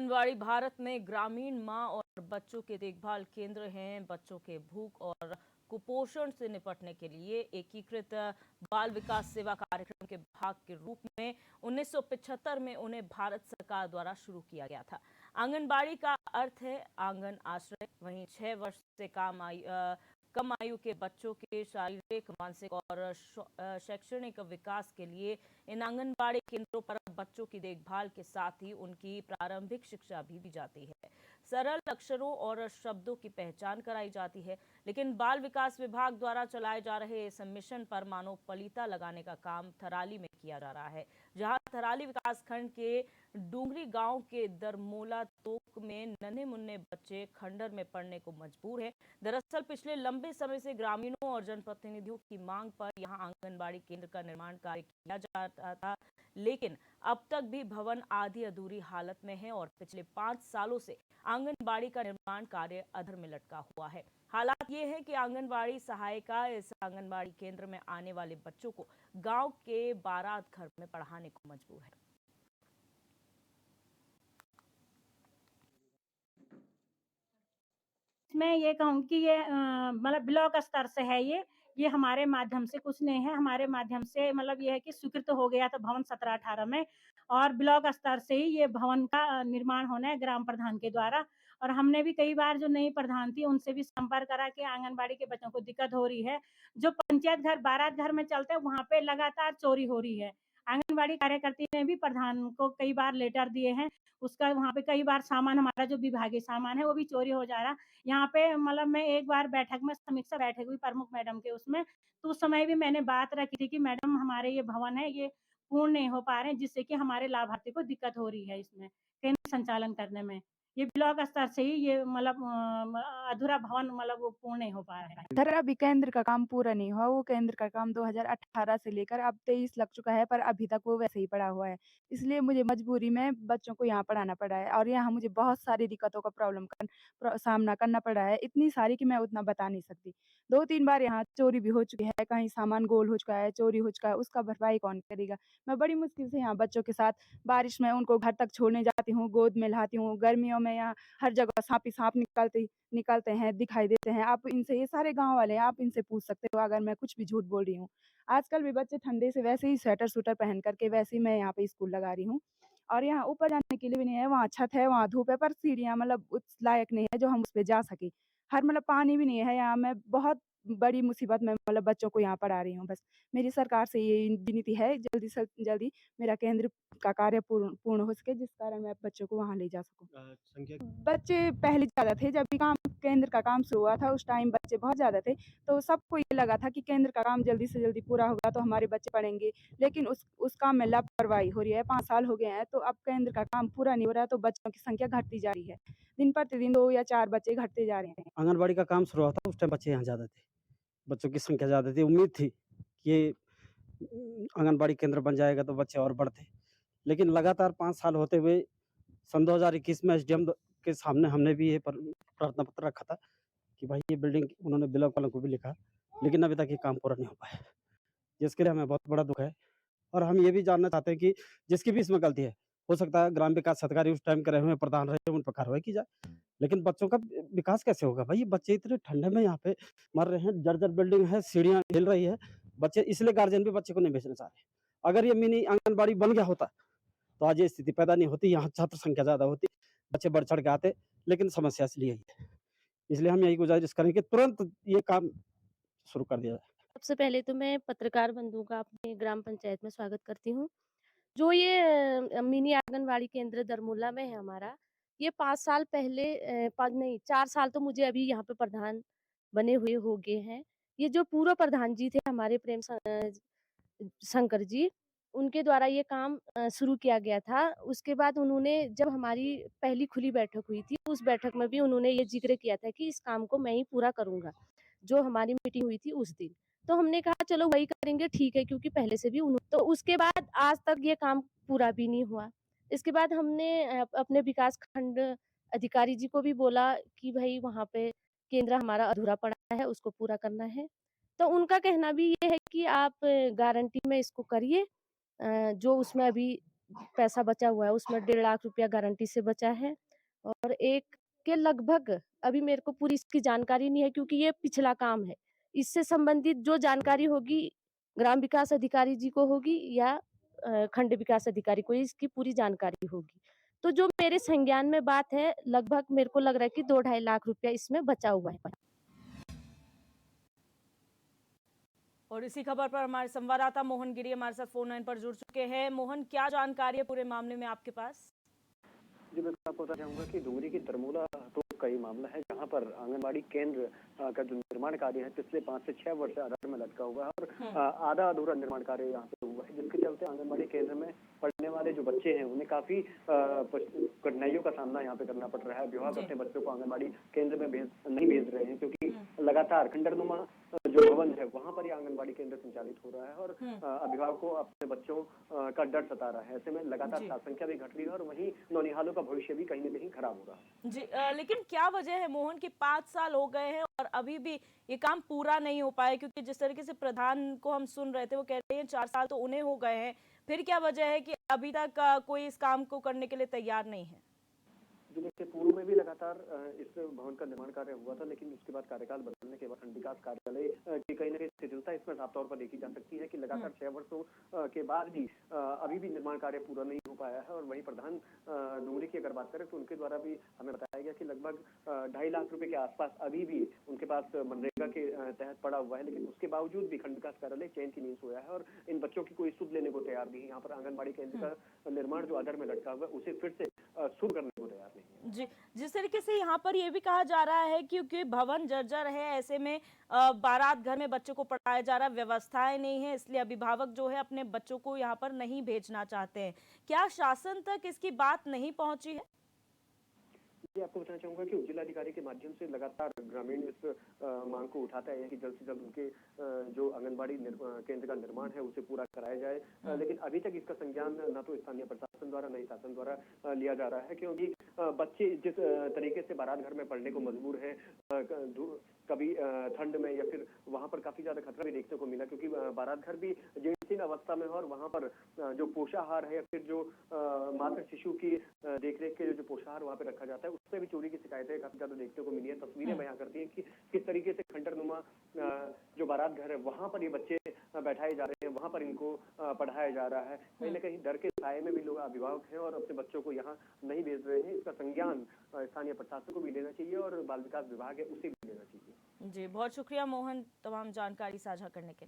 आंगनवाड़ी भारत में ग्रामीण मां और बच्चों के देखभाल केंद्र हैं। बच्चों के भूख और कुपोषण से निपटने के लिए एकीकृत बाल विकास सेवा कार्यक्रम के भाग के रूप में 1975 में उन्हें भारत सरकार द्वारा शुरू किया गया था। आंगनबाड़ी का अर्थ है आंगन आश्रय। वहीं 6 वर्ष से कम आयु के बच्चों के शारीरिक, मानसिक और शैक्षणिक विकास के लिए इन आंगनबाड़ी केंद्रों पर बच्चों की देखभाल के साथ ही उनकी प्रारंभिक शिक्षा भी दी जाती है। सरल अक्षरों और शब्दों की पहचान कराई जाती है। लेकिन बाल विकास विभाग द्वारा चलाए जा रहे इस मिशन पर मानो पलीता लगाने का काम थराली में किया जा रहा है। जहां थराली विकासखंड के डूंगरी गांव के दरमोला तोक में नन्हे मुन्ने बच्चे खंडर में पड़ने को मजबूर हैं। दरअसल पिछले लंबे समय से ग्रामीणों और जनप्रतिनिधियों की मांग पर यहां आंगनबाड़ी केंद्र का निर्माण कार्य किया जा रहा था, लेकिन अब तक भी भवन आधी अधूरी हालत में है और पिछले 5 सालों से आंगनबाड़ी का निर्माण कार्य अधर में लटका हुआ है। हालात ये है कि आंगनबाड़ी सहायिका इस आंगनबाड़ी केंद्र में आने वाले बच्चों को गांव के बारात घर में पढ़ाने को मजबूर है। मैं ये कहूँ कि ये मतलब ब्लॉक स्तर से है ये हमारे माध्यम से कुछ नहीं है, हमारे माध्यम से मतलब ये है कि स्वीकृत हो गया था भवन 17-18 में और ब्लॉक स्तर से ही ये भवन का निर्माण होना है ग्राम प्रधान के द्वारा। और हमने भी कई बार जो नई प्रधान थी उनसे भी संपर्क करा कि आंगनबाड़ी के बच्चों को दिक्कत हो रही है। जो पंचायत घर, बारात घर में चलते हैं वहाँ पे लगातार चोरी हो रही है। आंगनबाड़ी कार्यकर्ती ने भी प्रधान को कई बार लेटर दिए हैं, उसका वहाँ पे कई बार सामान, हमारा जो विभागीय सामान है वो भी चोरी हो जा रहा। यहाँ पे मतलब मैं एक बार बैठक में समीक्षा बैठक हुई प्रमुख मैडम के उसमें, तो उस समय भी मैंने बात रखी थी कि मैडम हमारे ये भवन है ये पूर्ण नहीं हो पा रहे हैं, जिससे कि हमारे लाभार्थी को दिक्कत हो रही है इसमें केंद्र संचालन करने में। ये ब्लॉक स्तर से ही ये मतलब अधूरा भवन मतलब वो पूर्ण नहीं हो पा रहा है। सर, अभी केंद्र का काम पूरा नहीं हुआ। वो केंद्र का काम 2018 से लेकर अब 23 लग चुका है, पर अभी तक वो वैसे ही पड़ा हुआ है। इसलिए मुझे मजबूरी में बच्चों को यहाँ पढ़ाना पड़ा है और यहाँ मुझे बहुत सारी दिक्कतों का सामना करना पड़ा है। इतनी सारी कि मैं उतना बता नहीं सकती। 2-3 बार यहाँ चोरी भी हो चुकी है, कहीं सामान गोल हो चुका है, चोरी हो चुका है, उसका भरपाई कौन करेगा? मैं बड़ी मुश्किल से यहाँ बच्चों के साथ बारिश में उनको घर तक छोड़ने जाती हूँ, गोद में लाती हूँ। गर्मियों में यहाँ हर जगह साँप ही साँप निकलते हैं, दिखाई देते हैं। आप इनसे, ये सारे गाँव वाले हैं, आप इनसे पूछ सकते हो अगर मैं कुछ भी झूठ बोल रही हूँ। आजकल भी बच्चे ठंडे से वैसे ही स्वेटर-सूटर पहन कर के वैसे ही मैं यहाँ पे स्कूल लगा रही हूँ। और यहाँ ऊपर जाने के लिए भी नहीं है, वहाँ छत है, वहाँ धूप है, पर सीढ़ियाँ मतलब उस लायक नहीं है जो हम उसपे जा सकें। हर मतलब पानी भी नहीं है यहाँ। मैं बहुत बड़ी मुसीबत में मतलब बच्चों को यहाँ पढ़ा रही हूँ बस। मेरी सरकार से ये विनती है, जल्दी से जल्दी मेरा केंद्र का कार्य पूर्ण पूर्ण हो सके, जिस कारण मैं बच्चों को वहाँ ले जा सकूँ। संख्या बच्चे पहले ज़्यादा थे, जब भी केंद्र का काम शुरू हुआ था उस टाइम बच्चे बहुत ज़्यादा थे, तो सबको ये लगा था कि केंद्र का काम जल्दी से जल्दी पूरा होगा तो हमारे बच्चे पढ़ेंगे। लेकिन उस काम में लापरवाही हो रही है। 5 साल हो गए हैं, तो अब केंद्र का काम पूरा नहीं हो रहा है, तो बच्चों की संख्या घटती जा रही है। दिन प्रतिदिन 2 या 4 बच्चे घटते जा रहे हैं। आंगनबाड़ी का काम शुरू हुआ था, उस टाइम बच्चे यहाँ ज़्यादा थे, बच्चों की संख्या ज़्यादा थी। उम्मीद थी कि ये आंगनबाड़ी केंद्र बन जाएगा तो बच्चे और बढ़ते। लेकिन लगातार 5 साल होते हुए सन 2021 में एसडीएम के सामने हमने भी ये प्रार्थना पत्र रखा था कि भाई ये बिल्डिंग, उन्होंने ब्लॉक वालों को भी लिखा, लेकिन अभी तक ये काम पूरा नहीं हो पाया, जिसके लिए हमें बहुत बड़ा दुःख है। और हम ये भी जानना चाहते हैं कि जिसकी भी इसमें गलती है, हो सकता है ग्राम विकास अधिकारी उस टाइम के रहे हुए प्रधान रहे, उन पर कार्रवाई की जाए। लेकिन बच्चों का विकास कैसे होगा भाई? ये बच्चे इतने ठंडे में यहाँ पे मर रहे हैं, जर्जर बिल्डिंग है, सीढ़ियाँ हिल रही है, बच्चे, इसलिए गार्जियन भी बच्चे को नहीं भेजना चाह रहे। अगर ये मिनी आंगनबाड़ी बन गया होता तो आज ये स्थिति पैदा नहीं होती, यहाँ छात्र संख्या ज़्यादा होती, बच्चे बढ़ चढ़ के आते, लेकिन समस्या इसलिए ही है। इसलिए हम यही गुजारिश करें कि तुरंत ये काम शुरू कर दिया जाए। सबसे पहले तो मैं पत्रकार बंधुओं का अपने ग्राम पंचायत में स्वागत करती हूँ। जो ये मिनी आंगनबाड़ी केंद्र दरमुला में है हमारा, ये 5 साल पहले 5 नहीं 4 साल तो मुझे अभी यहाँ पे प्रधान बने हुए हो गए हैं। ये जो पूर्व प्रधान जी थे हमारे शंकर जी, उनके द्वारा ये काम शुरू किया गया था। उसके बाद उन्होंने, जब हमारी पहली खुली बैठक हुई थी, उस बैठक में भी उन्होंने ये ज़िक्र किया था कि इस काम को मैं ही पूरा करूँगा, जो हमारी मीटिंग हुई थी उस दिन। तो हमने कहा चलो वही करेंगे, ठीक है, क्योंकि पहले से भी तो उसके बाद आज तक ये काम पूरा भी नहीं हुआ। इसके बाद हमने अपने विकास खंड अधिकारी जी को भी बोला कि भई वहाँ पे केंद्र हमारा अधूरा पड़ा है, उसको पूरा करना है। तो उनका कहना भी ये है कि आप गारंटी में इसको करिए, जो उसमें अभी पैसा बचा हुआ है, उसमें 1.5 लाख रुपया गारंटी से बचा है और एक के लगभग अभी मेरे को पूरी इसकी जानकारी नहीं है क्योंकि ये पिछला काम है। इससे संबंधित जो जानकारी होगी ग्राम विकास अधिकारी जी को होगी या खंड विकास अधिकारी को इसकी पूरी जानकारी होगी। तो जो मेरे संज्ञान में बात है, लगभग मेरे को लग रहा है कि 2 ढाई लाख रुपया इसमें बचा हुआ है। और इसी खबर पर हमारे संवाददाता मोहन गिरी हमारे साथ फोन लाइन पर जुड़ चुके हैं। मोहन, क्या जानकारी है पूरे मामले में आपके पास? जी, मैं आपको बताना चाहूँगा कि डुंगरी की तरमूला तो कई मामला है जहाँ पर आंगनबाड़ी केंद्र का जो निर्माण कार्य है पिछले 5 से 6 वर्ष से आधार में लटका हुआ है और आधा अधूरा निर्माण कार्य यहाँ पे हुआ है, जिसके चलते आंगनबाड़ी केंद्र में पढ़ने वाले जो बच्चे हैं उन्हें काफी कठिनाइयों का सामना यहाँ पे करना पड़ रहा है। अभिभावक अपने बच्चों को आंगनबाड़ी केंद्र में नहीं भेज रहे हैं क्योंकि लगातार खंडरनुमा जो भवन है वहाँ पर ही आंगनबाड़ी केंद्र संचालित हो रहा है और अभिभावक को अपने बच्चों का डर सता रहा है। ऐसे में लगातार छात्र संख्या भी घट रही है और वहीं नौनिहालों का भविष्य भी कहीं न कहीं खराब हो रहा है। जी, लेकिन क्या वजह है मोहन कि 5 साल हो गए हैं और अभी भी ये काम पूरा नहीं हो पाया? क्योंकि जिस तरीके से प्रधान को हम सुन रहे थे वो कह रहे हैं 4 साल तो उन्हें हो गए हैं, फिर क्या वजह है कि अभी तक कोई इस काम को करने के लिए तैयार नहीं है? जिले के पूर्व में भी लगातार इस भवन का निर्माण कार्य हुआ था, लेकिन उसके बाद कार्यकाल बदलने के बाद खंड विकास कार्यालय की कहीं न कहीं शिथिलता इसमें साफ तौर पर देखी जा सकती है कि लगातार 6 वर्षों के बाद भी अभी भी निर्माण कार्य पूरा नहीं हो पाया है। और वहीं प्रधान डुंगरी की अगर बात करें तो उनके द्वारा भी हमें बताया गया कि लगभग 2.5 लाख रुपए के आसपास अभी भी उनके पास मनरेगा के तहत पड़ा हुआ है, लेकिन उसके बावजूद भी खंड विकास कार्यालय चैन की नींद सोया है और इन बच्चों की कोई सुध लेने को तैयार नहीं है। यहाँ पर आंगनबाड़ी केंद्र का निर्माण जो आधार में लटका हुआ है उसे फिर से शुरू करने को तैयार नहीं है। जी, जिस तरीके से यहाँ पर ये भी कहा जा रहा है क्योंकि भवन जर्जर है, ऐसे में बारात घर में बच्चों को पढ़ाया जा रहा है, व्यवस्थाएं नहीं है, इसलिए अभिभावक जो है अपने बच्चों को यहाँ पर नहीं भेजना चाहते हैं। क्या शासन तक इसकी बात नहीं पहुंची है? जी, आपको बताना चाहूंगा कि जिलाधिकारी के माध्यम से लगातार ग्रामीण इस मांग को उठाता है कि जल्द से जल्द उनके जो आंगनबाड़ी केंद्र का निर्माण है उसे पूरा कराया जाए, लेकिन अभी तक इसका संज्ञान न तो स्थानीय प्रशासन द्वारा न ही शासन द्वारा लिया जा रहा है, क्योंकि बच्चे जिस तरीके से बारात घर में पढ़ने को मजबूर है, कभी ठंड में या फिर वहां पर काफी ज्यादा खतरा भी देखने को मिला, क्योंकि बारात घर भी जीर्ण अवस्था में है और वहां पर जो पोषाहार है या फिर जो मातृ शिशु की देखरेख के जो पोषाहार वहां पे रखा जाता है उसमें भी चोरी की शिकायतें काफी ज्यादा देखने को मिली है। तस्वीरें बयां करती हैं कि किस तरीके से खंडरनुमा जो बारात घर है वहां पर ये बच्चे बैठाए जा रहे हैं, वहां पर इनको पढ़ाया जा रहा है। कहीं न कहीं डर के साए में भी लोग अभिभावक हैं और अपने बच्चों को यहाँ नहीं भेज रहे हैं। इसका संज्ञान स्थानीय प्रशासन को भी लेना चाहिए और बाल विकास विभाग है उसे भी लेना चाहिए। जी, बहुत शुक्रिया मोहन तमाम जानकारी साझा करने के लिए।